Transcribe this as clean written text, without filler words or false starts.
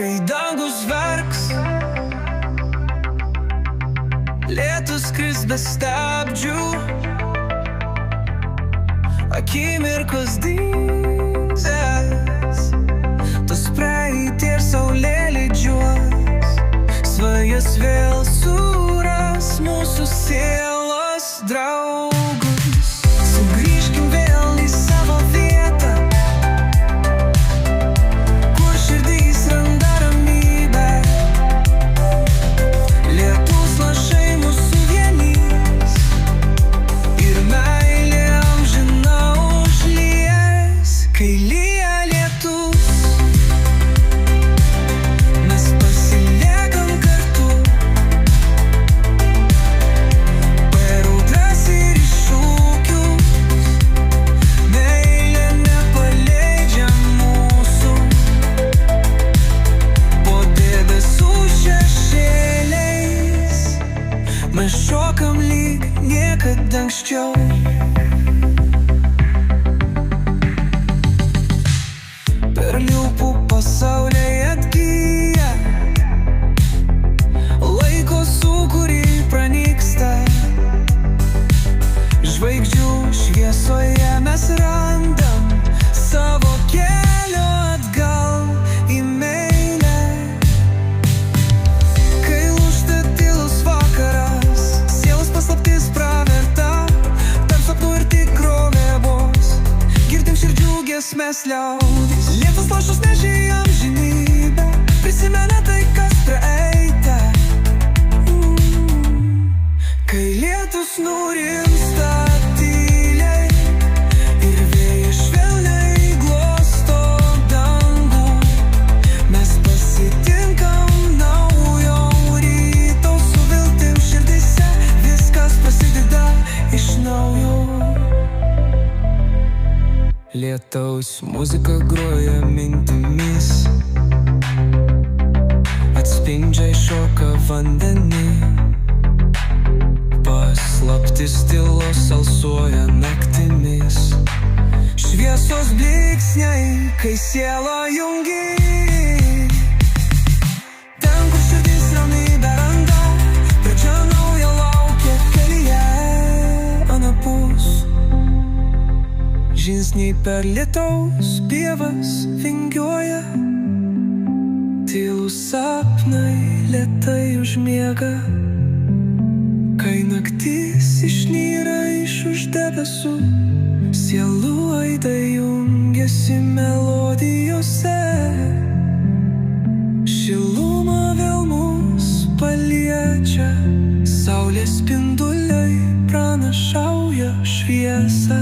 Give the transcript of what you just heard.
Kai dangus verks, lietus kris be stabdžių, akimirkos dingsias, tos praeities saulėlydžiuos, svajas vėl suras mūsų sielos draugus. Sugrįžkim vėl į savo vietą, kur širdys randa ramybę. Lietus lašai mūsų vienys ir meilė amžina užlies. Kai lyja lietus, mes pasiliekam kartu, per audras ir iššūkius. Meilė nepaleidžia mūsų po debesų šešėliais. Mes šokam lyg niekada anksčiau. Per liūpų pasauliai atgyja, laiko sūkurį pranyksta. Žvaigždžių šviesoje mes randam savo kelio atgal į meilę. Kai lūžta tylus vakaras, sielos paslaptis praverta, tarp sapnų ir tikrovė vos girdim širdžių giesmes liaudis. Lietus lašus nešė į amžinybę, prisimena tai, kas praeita. Kai lietus nurimsta tyliai ir vėjas švelniai glosto dangų, mes pasitinkam naujo ryto su viltim širdyse. Viskas prasideda iš naujo. Lietaus muzika groja mintimis, atspindžiai šoka vandenį. Paslaptis tylos alsuoja naktimis, šviesos blyksniai, kai siela jungi. Ten, kur širdis ramybę randa, pradžia nauja laukia kelyje anapus. Žingsniai per lietaus pievas vingiuoja, tylūs sapnai lėtai užmiega. Kai naktis išnyra iš už debesų, sielų aidai jungiasi melodijose. Šiluma vėl mus paliečia, saulės spinduliai pranašauja šviesą.